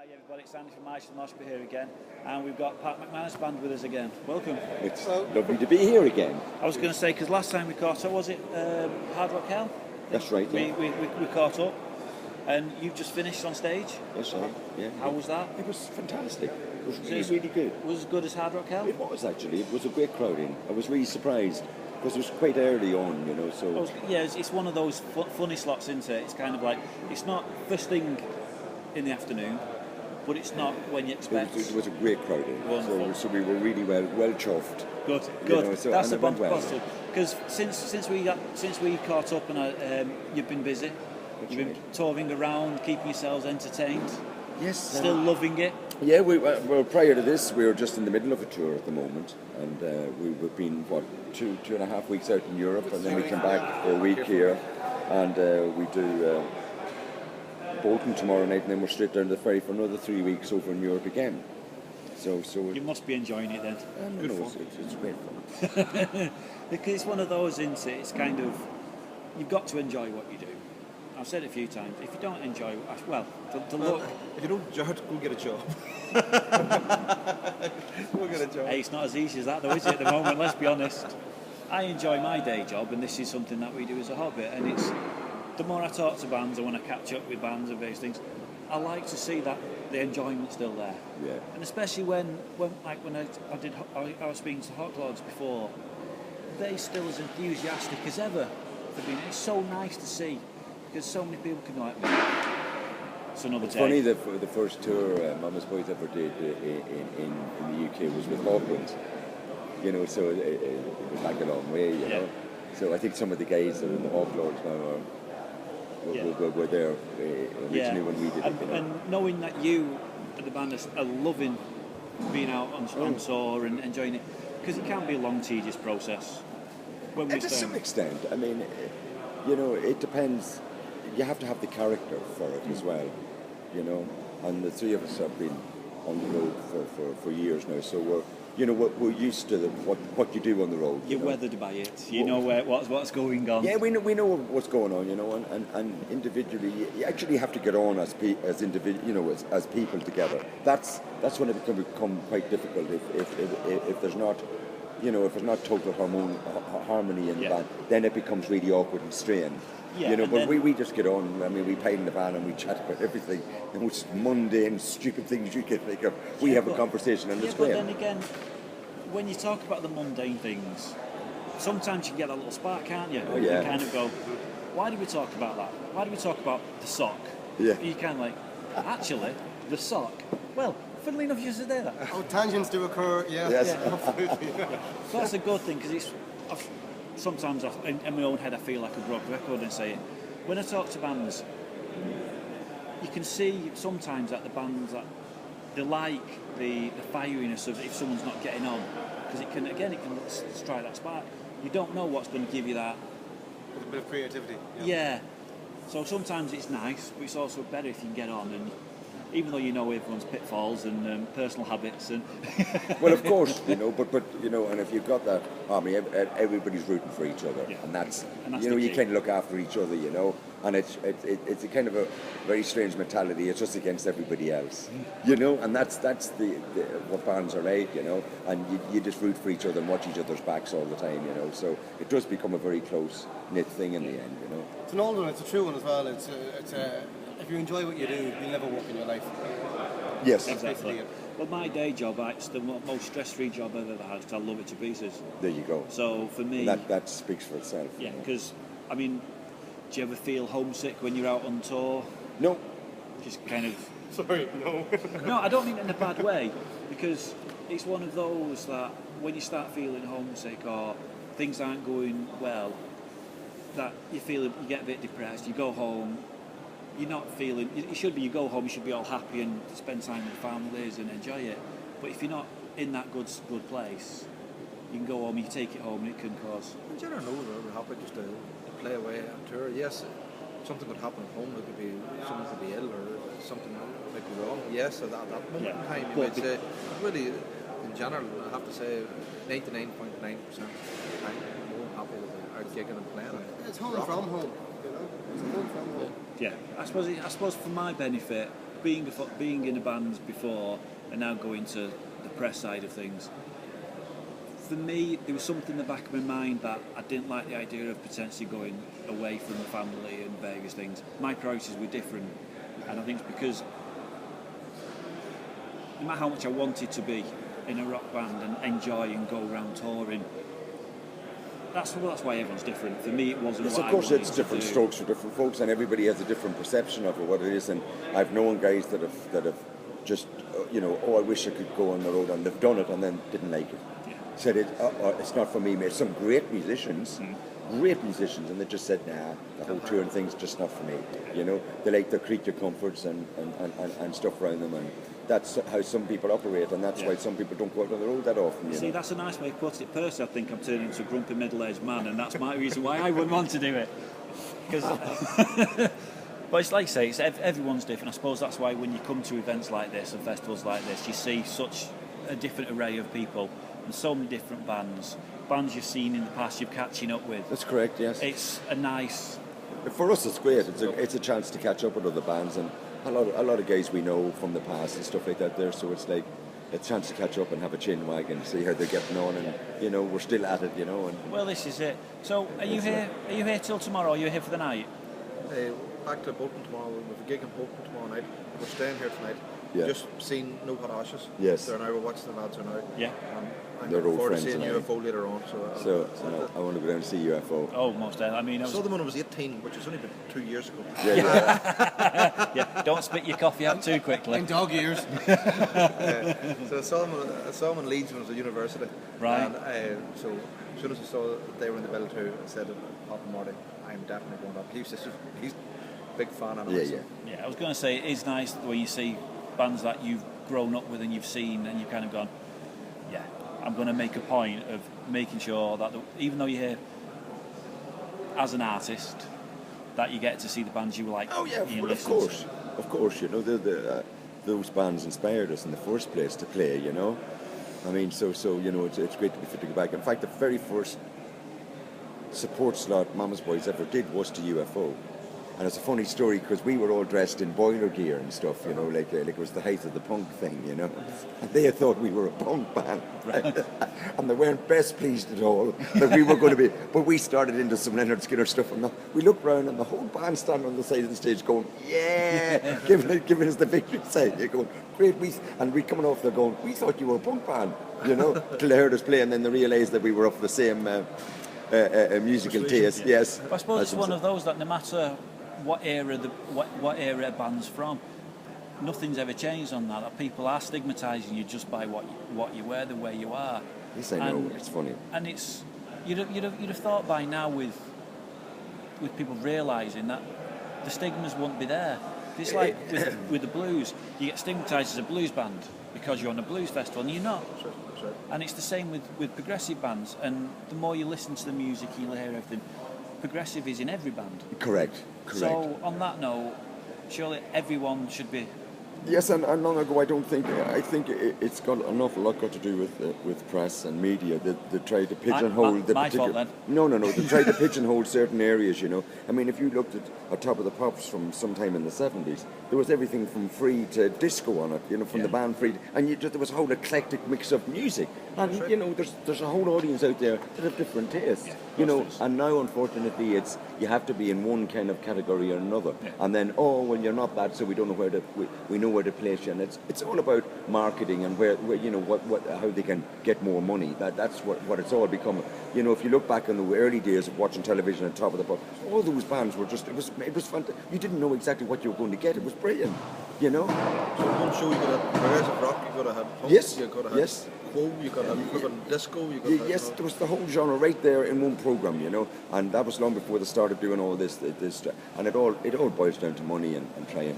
Hi everybody, it's Andy from Mosby here again, and we've got Pat McManus band with us again. Welcome. It's lovely to be here again. I was going to say, because last time we caught up, was it Hard Rock Hell? That's right, yeah. We caught up, and you've just finished on stage. That's right, yeah. How was that? It was fantastic. It was really good. Was it as good as Hard Rock Hell? It was actually. It was a great crowd in. I was really surprised because it was quite early on, you know. So it's one of those funny slots, isn't it? It's kind of like, it's not first thing in the afternoon, but it's not when you expect. It was a great crowd in. So we were really well chuffed. Good. You know, so, that's the positive. Because since we caught up, and you've been busy. You've been touring around, keeping yourselves entertained. Yes. Still loving it. Yeah. Well, prior to this, we were just in the middle of a tour at the moment, and we've been 2.5 weeks out in Europe, and then we come back for a week here, and we do Bolton tomorrow night, and then we're straight down to the ferry for another 3 weeks over in Europe again. So you must be enjoying it then. It's great fun. Because it's one of those, isn't it? It's kind of, you've got to enjoy what you do. I've said it a few times. If you don't enjoy, look. If you don't judge, go get a job. Go get a job. Hey, it's not as easy as that, though, is it? At the moment, let's be honest. I enjoy my day job, and this is something that we do as a hobby. And it's the more I talk to bands, and when I catch up with bands and various things, I like to see that the enjoyment's still there. Yeah. And especially when I was speaking to Hot Lords before, they're still as enthusiastic as ever for being. It's so nice to see. Because so many people can like me. It's another day. Funny that the first tour Mama's Boys ever did in the UK was with Hawkwind. You know, so it was like a long way, you know. So I think some of the guys that are in the Hawk Lords now were there originally when we did it. You know? And knowing that you and the band are loving being out on tour and enjoying it, because it can be a long, tedious process. To some extent. I mean, you know, it depends. You have to have the character for it as well, you know. And the three of us have been on the road for years now, so we're used to what you do on the road. You're weathered by it. You know what's going on. Yeah, we know what's going on, you know. And individually, you actually have to get on as people together. That's when it can become quite difficult if there's not. You know, if there's not total harmony in the band, then it becomes really awkward and strained. Yeah, you know, but we just get on. I mean, we play in the van and we chat about everything, the most mundane, stupid things you can think of. We have a conversation and it's great. But then again, when you talk about the mundane things, sometimes you can get that little spark, can't you? Oh, yeah. You kind of go, why do we talk about that? Why do we talk about the sock? Yeah. You kind of like, actually, the sock. Well, funnily enough, you said that. Oh, tangents do occur, yeah. Yes. Yeah, absolutely. So that's a good thing, because sometimes in my own head I feel like a broken record and say it. When I talk to bands, you can see sometimes that the bands that they like the fieriness of if someone's not getting on, because it can strike that spark. You don't know what's going to give you that. With a bit of creativity. Yeah. So sometimes it's nice, but it's also better if you can get on, and even though you know everyone's pitfalls and personal habits and well, of course, you know, but you know, and if you've got that harmony, everybody's rooting for each other, and that's you know, you kind of look after each other, you know, and it's a kind of a very strange mentality. It's just against everybody else, you know, and that's the what bands are like, you know, and you just root for each other and watch each other's backs all the time, you know. So it does become a very close knit thing in the end, you know. It's an old one. It's a true one as well. It's if you enjoy what you do, you'll never work in your life. Yes. Exactly. Well, my day job, it's the most stress-free job I've ever had, because I love it to pieces. There you go. So for me... That speaks for itself. Yeah, because, I mean, do you ever feel homesick when you're out on tour? No. Just kind of... Sorry, no. No, I don't mean it in a bad way, because it's one of those that when you start feeling homesick or things aren't going well, that you get a bit depressed, you go home, you're not feeling, it should be you go home, you should be all happy and spend time with families and enjoy it. But if you're not in that good place, you can go home, you take it home, and it can cause... In general, no, we're happy just to play away on tour. Yes, something could happen at home, someone could be ill or something might be wrong. Yes, at that moment in time, you might say, really, in general, I have to say 99.9% of the time, we're happy with our gigging and playing. It's home from home. Yeah, I suppose for my benefit, being in a band before and now going to the press side of things, for me, there was something in the back of my mind that I didn't like the idea of potentially going away from the family and various things. My priorities were different, and I think it's because no matter how much I wanted to be in a rock band and enjoy and go around touring, that's why everyone's different. For me, it wasn't. Yes, what of course, I wanted it's to different do. strokes for different folks, and everybody has a different perception of it, what it is. And I've known guys that have just, I wish I could go on the road, and they've done it and then didn't like it. Yeah. Said it's not for me, mate. Some great musicians, and they just said, nah, the whole touring thing's just not for me. They like the creature comforts and stuff around them, and that's how some people operate, and that's why some people don't go out on the road that often. See, that's a nice way to put it. Personally, I think I'm turning into a grumpy middle-aged man, and that's my reason why I wouldn't want to do it. Because, but it's like I say, everyone's different. I suppose that's why when you come to events like this and festivals like this, you see such a different array of people and so many different bands you've seen in the past, you're catching up with. That's correct. Yes. It's a nice. For us, it's great. It's a chance to catch up with other bands, and a lot of guys we know from the past and stuff like that there. So it's like a chance to catch up and have a chin wag and see how they're getting on, and we're still at it, And Well, this is it. So, are you here? Are you here till tomorrow? Or are you here for the night? Back to Bolton tomorrow. We have a gig in Bolton tomorrow night. We're staying here tonight. Yeah. Just seen No Hot Ashes. Yes. They're now. We're watching the lads are now. Yeah. I'm They're looking old forward to friends seeing tonight. UFO later on. So I want to go down and see UFO. Oh, most definitely. I mean, I saw them when I was 18, which is only been 2 years ago. yeah. Don't spit your coffee out too quickly. In dog ears. So I saw them in Leeds when I was at university. Right. And so as soon as I saw that they were in the bill too, I said, Papa Marty, I'm definitely going up. He's a big fan of it. Yeah, I was going to say, it is nice when you see bands that you've grown up with and you've seen and you've kind of gone, yeah, I'm going to make a point of making sure that even though you're here as an artist, that you get to see the bands you like. Oh yeah, you of course. Those bands inspired us in the first place to play. I mean, so it's great to go back. In fact, the very first support slot Mama's Boys ever did was to UFO. And it's a funny story because we were all dressed in boiler gear and stuff, like it was the height of the punk thing, And they had thought we were a punk band, right? And they weren't best pleased at all that we were going to be. But we started into some Leonard Skinner stuff, and we looked round, and the whole band standing on the side of the stage going, "Yeah," giving us the victory sign. You're going, "Great!" We coming off there going, "We thought you were a punk band," till they heard us play, and then they realised that we were of the same musical taste. Yeah. Yes. But I suppose it's one of those that no matter what era a band's from, nothing's ever changed on that people are stigmatising you just by what you wear, the way you are. Yes, I know. It's funny. And it's you'd have thought by now with people realising that the stigmas won't be there. It's like with the blues, you get stigmatised as a blues band because you're on a blues festival and you're not. Sure. And it's the same with progressive bands, and the more you listen to the music, you'll hear everything. Progressive is in every band. Correct. So on that note, surely everyone should be. Yes, and long ago, I think it's got an awful lot got to do with press and media that try to pigeonhole the my particular. fault then. No, they try to pigeonhole certain areas. I mean, if you looked at Top of the Pops from sometime in the 70s, there was everything from free to disco on it. From the band free, and there was a whole eclectic mix of music. And there's a whole audience out there that have different tastes. And now unfortunately you have to be in one kind of category or another. Yeah. And then you're not that, so we don't know we know where to place you. And it's all about marketing and where how they can get more money. That's what it's all become. If you look back in the early days of watching television on Top of the Pop, all those bands were just it was fantastic. You didn't know exactly what you were going to get. It was brilliant. So one show you could have progressive rock, you could have had punk, you could have had quo, you could have disco, you could have yes, there was the whole genre right there in one program, and that was long before they started doing all this, and it all boils down to money and trying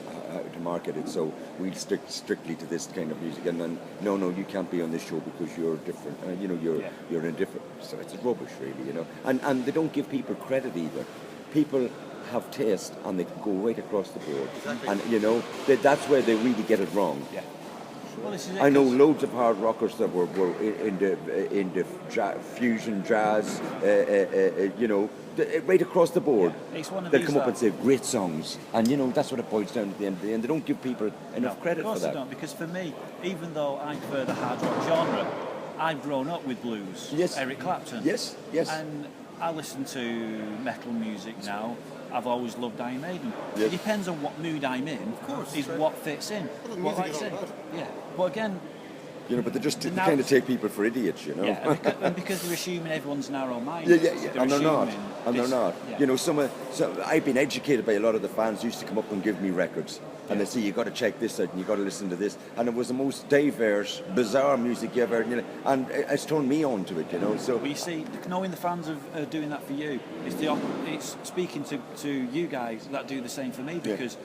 to market it. So we'll stick strictly to this kind of music, and then no, you can't be on this show because you're different. You're indifferent. So it's rubbish, really, and they don't give people credit either. People have taste and they go right across the board, exactly. And that's where they really get it wrong. Yeah. Well, this is it, I know loads of hard rockers that were into fusion jazz, right across the board. Yeah. It's one of They'll these come up that- and say great songs, and that's what it boils down to at the end of the day. And they don't give people enough credit for that. Of course they don't, because for me, even though I prefer the hard rock genre, I've grown up with blues. Yes. Eric Clapton. Yes. And I listen to metal music now. I've always loved Iron Maiden. Yes. It depends on what mood I'm in. Of course, is right. what fits in. Well, the What music I is all say. about. Yeah. But again, But they now- kind of take people for idiots, yeah, and because they're assuming everyone's narrow-minded. Yeah, and they're not. assuming And they're this- not. yeah. I've been educated by a lot of the fans who used to come up and give me records. And they say, you got to check this out and you got to listen to this. And it was the most diverse, bizarre music you ever heard. And it's turned me on to it, So, Well, you see, knowing the fans are doing that for you, it's speaking to you guys that do the same for me, because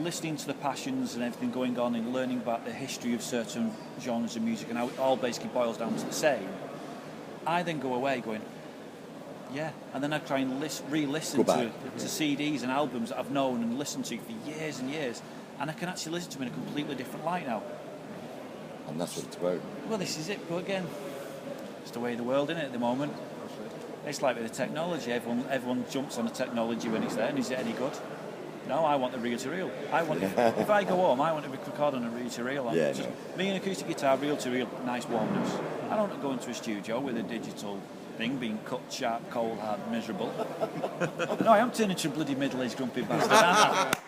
listening to the passions and everything going on and learning about the history of certain genres of music and how it all basically boils down to the same, I then go away going, yeah, and then I try and re-listen to CDs and albums that I've known and listened to for years and years, and I can actually listen to them in a completely different light now. and that's what it's about. Well, this is it, but again, it's the way of the world, isn't it, at the moment? It's like with the technology, everyone jumps on the technology when it's there, and is it any good? No, I want the reel-to-reel. If I go home, I want to record on a reel-to-reel. Me and acoustic guitar, reel-to-reel, nice warmness. I don't go into a studio with a digital thing being cut sharp, cold, hard, miserable. No, I am turning into a bloody middle-aged grumpy bastard, aren't I?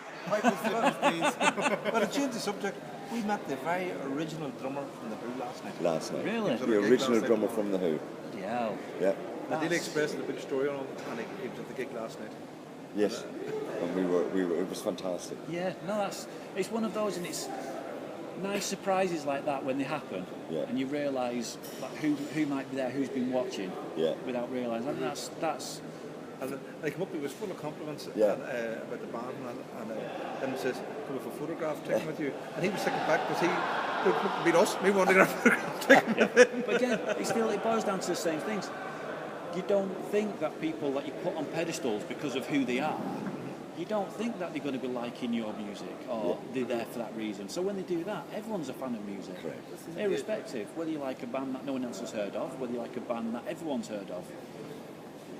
Well, to change the subject, we met the very original drummer from the Who last night. Really? The original drummer from The Who. Yeah. Yeah. The Daily Express had a big story on him, and he was at the gig last night. Yes. And we were. It was fantastic. Yeah, no, it's one of those, and it's nice surprises like that when they happen, and you realise who might be there, who's been watching, without realising. I mean, that's. And I came up, he was full of compliments about the band, and then he says, "Come with a photograph taken with you," and he was taken back because he beat us. We wanted a photograph taken with him. But again, it boils down to the same things. You don't think that people that you put on pedestals because of who they are, you don't think that they're going to be liking your music or they're there for that reason. So when they do that, everyone's a fan of music. Correct. Irrespective, whether you like a band that no one else has heard of, whether you like a band that everyone's heard of.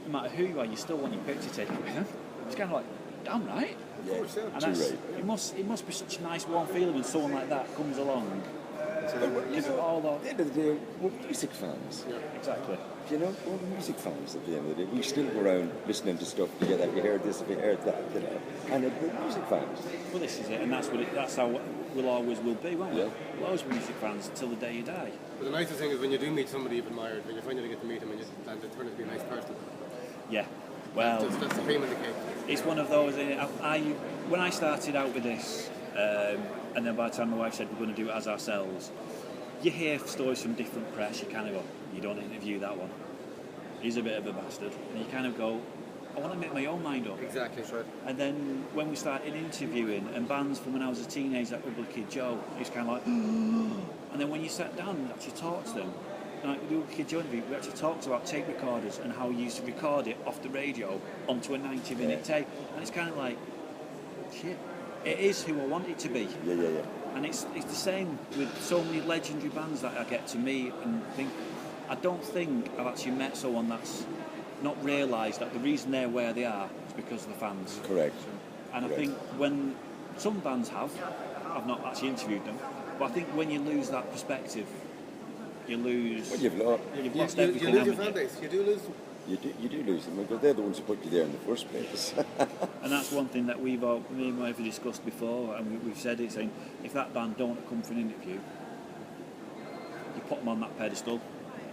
No matter who you are, you still want your picture taken with them. It's kind of like, damn right. Yeah, And too that's, right. it must be such a nice warm feeling when someone like that comes along. Give it all At the end of the day, we're music fans. Exactly. We're music fans at the end of the day. We still go around listening to stuff together. Have you heard this? Have you heard that? And we're music fans. Well, this is it, and that's how we'll always will be, won't we? Yeah. We'll always be music fans until the day you die. But the nicest thing is when you do meet somebody you've admired, when you finally get to meet them and they turn out to be a nice person. Yeah. Well, That's the cream of the cake. it's one of those. When I started out with this, and then by the time my wife said we're going to do it as ourselves, you hear stories from different press. You kind of go, you don't interview that one. He's a bit of a bastard, and you kind of go, I want to make my own mind up. Exactly. That's right. And then when we started interviewing, and bands from when I was a teenager, like Ugly Kid Joe, it's kind of like, and then when you sat down and actually talked to them, like the Ugly Kid Joe interview, we actually talked about tape recorders and how you used to record it off the radio onto a 90-minute tape, and it's kind of like, shit, it is who I want it to be. Yeah. And it's the same with so many legendary bands that I get to meet and think, I don't think I've actually met someone that's not realised that the reason they're where they are is because of the fans. Correct. And Correct. I think when some bands I've not actually interviewed them, but I think when you lose that perspective, you lose. Well, you've lost. You've You lost lose everything. your haven't fan you? base. You do lose them. You do lose them because they're the ones who put you there in the first place. And that's one thing that me and my wife have discussed before, and we've said it, saying if that band don't come for an interview, you put them on that pedestal,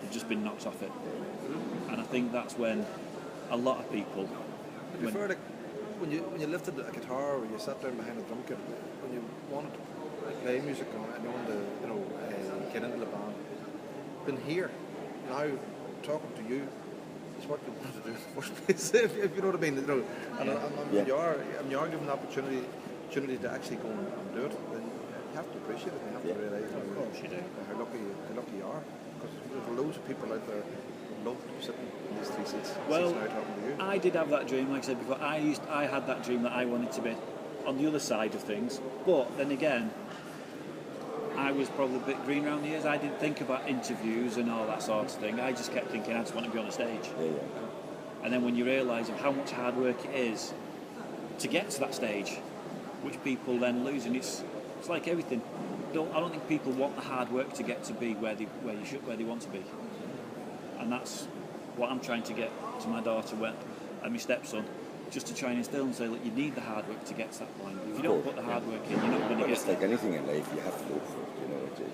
they've just been knocked off it. And I think that's when a lot of people. I prefer when you lifted a guitar or you sat down behind a drum kit, when you wanted to play music and you wanted to get into the band. Then here, now, talking to you, is what you want to do in the first place, if you know what I mean. And when you are given the opportunity to actually go and do it, then you have to appreciate it. You have to realise how lucky you are. Because there's loads of people out there who love sitting in these three seats. Well, now talking to you. I did have that dream, like I said before. I had that dream that I wanted to be on the other side of things. But then again, I was probably a bit green around the ears. I didn't think about interviews and all that sort of thing. I just kept thinking I just want to be on a stage. Yeah. And then when you realise of how much hard work it is to get to that stage, which people then lose, and it's like everything. I don't think people want the hard work to get to be where they want to be, and that's what I'm trying to get to my daughter and my stepson, just to try and instill and say, look, you need the hard work to get to that point. If you don't put the hard work in, you're not going to get it's like anything in life, you have to go for it.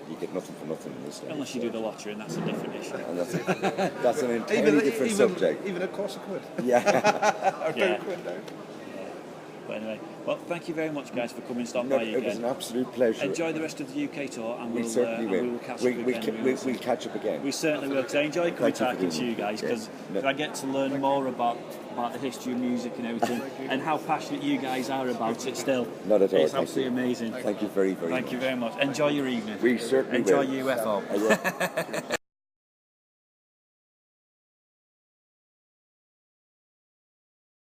You get nothing for nothing in this life. Unless you do the lottery, and that's a different issue. And that's an entirely different subject. Even a course of quid. Yeah. Or don't quid now. But anyway, well, thank you very much, guys, for coming and stopping by again. It was an absolute pleasure. Enjoy the rest of the UK tour, and we certainly will. We will catch up again. We'll catch up again. We certainly will, because I enjoy coming talking to you guys, because I get to learn more about the history of music and everything, and how passionate you guys are about it still. Not at all. It's absolutely amazing. Thank you very, very much. Thank you very much. Enjoy your evening. We certainly Enjoy will. UFO.